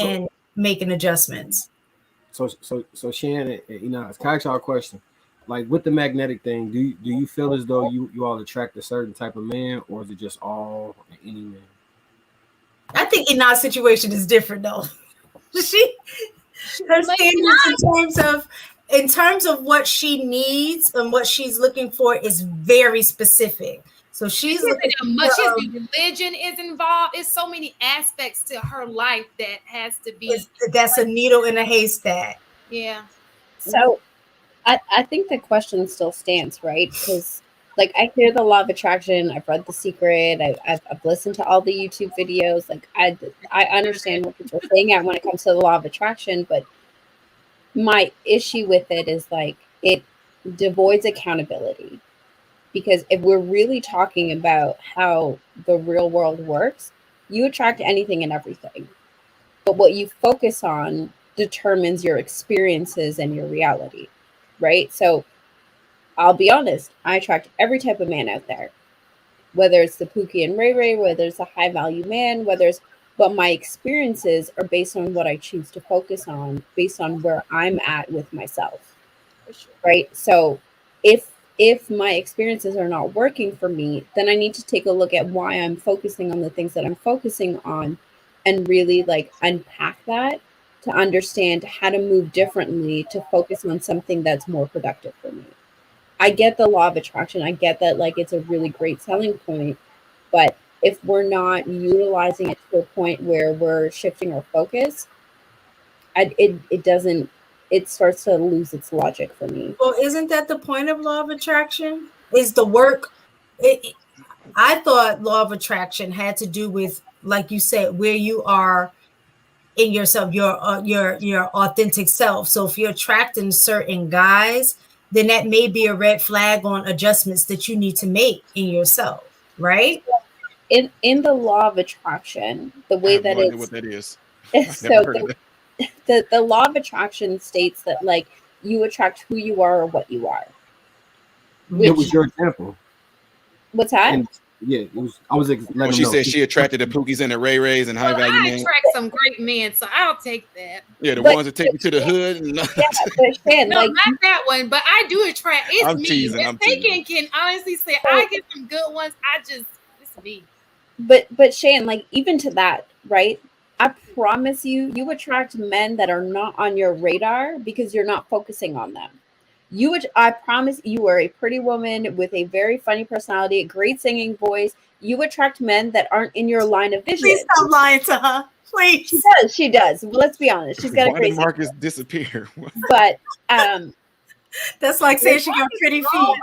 and making adjustments. So Shannon, can I ask y'all a question? Like with the magnetic thing, do you feel as though you all attract a certain type of man, or is it just all any man? I think Inna's situation is different though. Her standards in terms of what she needs and what she's looking for is very specific. So she's looking much religion is involved. It's so many aspects to her life that has to be. That's a needle in a haystack. Yeah. So I think the question still stands, right? Because like I hear the law of attraction. I've read The Secret. I've listened to all the YouTube videos. Like I understand what people are saying at when it comes to the law of attraction, but my issue with it is like it devoids accountability. Because if we're really talking about how the real world works, you attract anything and everything. But what you focus on determines your experiences and your reality, right? So I'll be honest, I attract every type of man out there, whether it's the Pookie and Ray Ray, whether it's a high value man, but my experiences are based on what I choose to focus on, based on where I'm at with myself, right? So if my experiences are not working for me, then I need to take a look at why I'm focusing on the things that I'm focusing on and really like unpack that to understand how to move differently to focus on something that's more productive for me. I get the law of attraction. I get that like it's a really great selling point, but if we're not utilizing it to a point where we're shifting our focus, it starts to lose its logic for me. Well, isn't that the point of law of attraction? Is the work? I thought law of attraction had to do with, like you said, where you are in yourself, your authentic self. So if you're attracting certain guys, then that may be a red flag on adjustments that you need to make in yourself, right? In the law of attraction, the way that it's what that is. So the law of attraction states that like you attract who you are or what you are. It was your example. What's that? And, yeah, it was. I was. Well, she said she attracted the Pookies and the Ray Rays and high value men. I attract some great men, so I'll take that. Yeah, the ones that take you to the hood. Yeah, but Shan, no, like, not that one, but I do attract. It's I'm me. teasing. I'm teasing. Can honestly say I get some good ones. It's me. But Shan, like even to that, right? I promise you attract men that are not on your radar because you're not focusing on them. I promise you are a pretty woman with a very funny personality, a great singing voice. You attract men that aren't in your line of vision. Please stop lying to her. Please. She does. Let's be honest. She's got a great Marcus disappear. But that's like saying she got pretty feet.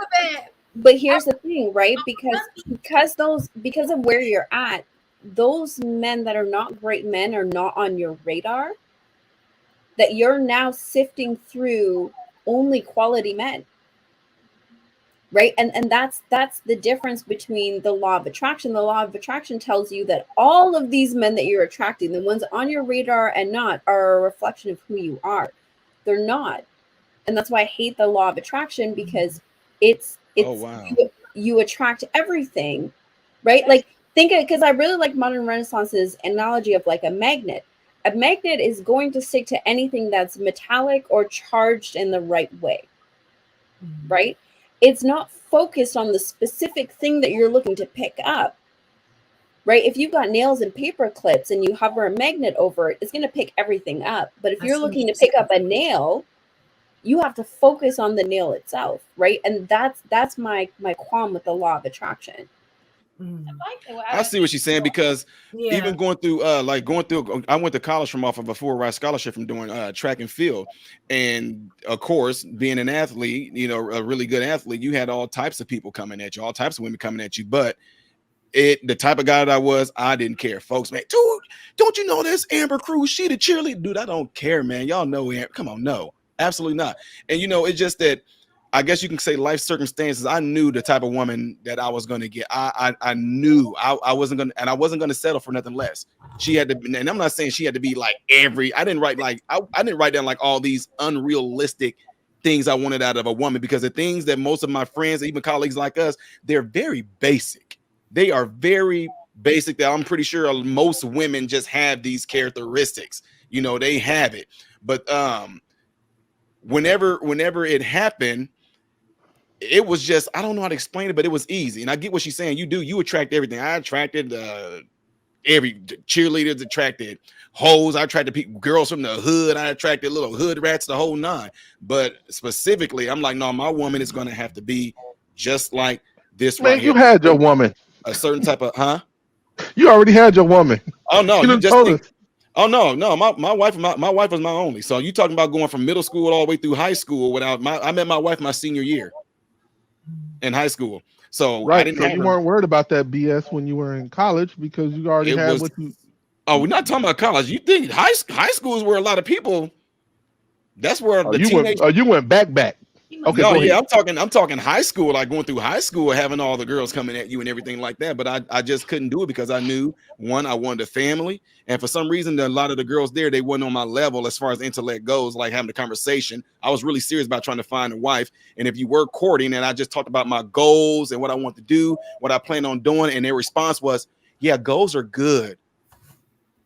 But here's the thing, right? Because of where you're at, those men that are not great men are not on your radar, that you're now sifting through only quality men, right? And that's the difference between the law of attraction. The law of attraction tells you that all of these men that you're attracting, the ones on your radar and not, are a reflection of who you are. They're not. And that's why I hate the law of attraction, because it's you attract everything, right? Like think of it, because I really like modern Renaissance's analogy of like a magnet. A magnet is going to stick to anything that's metallic or charged in the right way, right? It's not focused on the specific thing that you're looking to pick up, right? If you've got nails and paper clips and you hover a magnet over it, it's going to pick everything up. But if you're looking to pick up a nail, you have to focus on the nail itself, right? And that's my qualm with the law of attraction. I see what she's saying, because even going through, I went to college from off of a full-ride scholarship from doing track and field. And of course, being an athlete, a really good athlete, you had all types of people coming at you, all types of women coming at you. But the type of guy that I was, I didn't care. Folks, man, dude, don't you know this Amber Cruz? She the cheerleader. Dude, I don't care, man. Y'all know Amber. Come on, no, absolutely not. And it's just that, I guess you can say life circumstances. I knew the type of woman that I was going to get. I knew I wasn't going to, and I wasn't going to settle for nothing less. She had to be, and I'm not saying she had to be like I didn't write down like all these unrealistic things I wanted out of a woman, because the things that most of my friends, even colleagues like us, they're very basic. They are very basically, I'm pretty sure most women just have these characteristics. You know, they have it. But whenever it happened, it was just, I don't know how to explain it, but it was easy. And I get what she's saying. You attract everything. I attracted every cheerleaders, attracted hoes. I attracted people, girls from the hood. I attracted little hood rats, the whole nine. But specifically, I'm like, no, my woman is going to have to be just like this. Man, right here. You had your woman. A certain type of, You already had your woman. Oh no, you just think. Oh no, my wife was my only. So you talking about going from middle school all the way through high school without I met my wife my senior year in high school. So right, I didn't have, you weren't worried about that BS when you were in college because you already had what you. Oh, we're not talking about college. You think high school is where a lot of people. That's where the teenage. You went back. Okay, no, yeah, I'm talking high school, like going through high school, having all the girls coming at you and everything like that. But I just couldn't do it because I knew, one, I wanted a family, and for some reason, a lot of the girls there, they weren't on my level as far as intellect goes, like having a conversation. I was really serious about trying to find a wife, and if you were courting, and I just talked about my goals and what I want to do, what I plan on doing, and their response was, "Yeah, goals are good."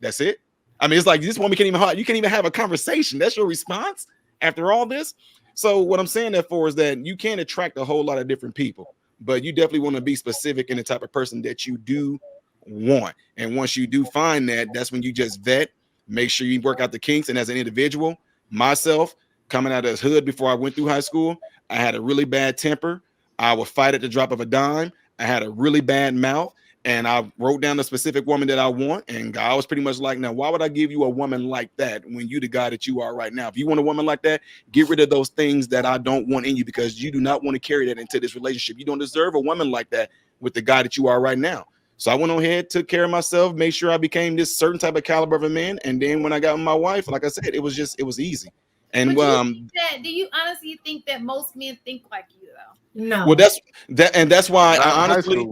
That's it. I mean, it's like this woman you can't even have a conversation. That's your response after all this. So what I'm saying that for is that you can attract a whole lot of different people, but you definitely want to be specific in the type of person that you do want. And once you do find that, that's when you just vet, make sure you work out the kinks. And as an individual, myself coming out of the hood before I went through high school, I had a really bad temper. I would fight at the drop of a dime. I had a really bad mouth. And I wrote down the specific woman that I want. And God was pretty much like, now, why would I give you a woman like that when you the guy that you are right now? If you want a woman like that, get rid of those things that I don't want in you, because you do not want to carry that into this relationship. You don't deserve a woman like that with the guy that you are right now. So I went on ahead, took care of myself, made sure I became this certain type of caliber of a man. And then when I got with my wife, like I said, it was easy. And do you honestly think that most men think like you though? No. Well, that's why I honestly.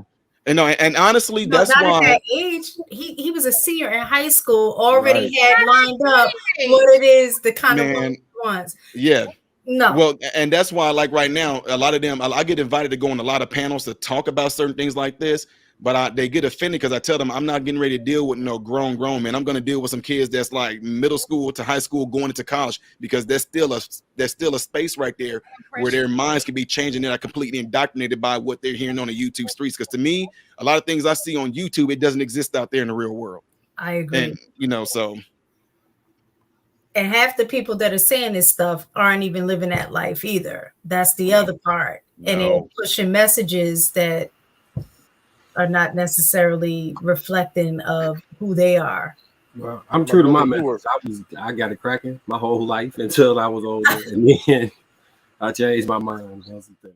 And honestly, that's why at that age, he was a senior in high school, already had lined up what it is, the kind of woman he wants. Yeah. No. Well, and that's why, like right now, a lot of them, I get invited to go on a lot of panels to talk about certain things like this, but they get offended because I tell them I'm not getting ready to deal with no grown man. I'm going to deal with some kids that's like middle school to high school going into college, because there's still a space right there where their minds can be changing. They're not completely indoctrinated by what they're hearing on the YouTube streets. Because to me, a lot of things I see on YouTube, it doesn't exist out there in the real world. I agree. And so. And half the people that are saying this stuff aren't even living that life either. That's the other part. And they're pushing messages that are not necessarily reflecting of who they are. Well, I'm true to my message. I got it cracking my whole life until I was older, and then I changed my mind. That's the thing.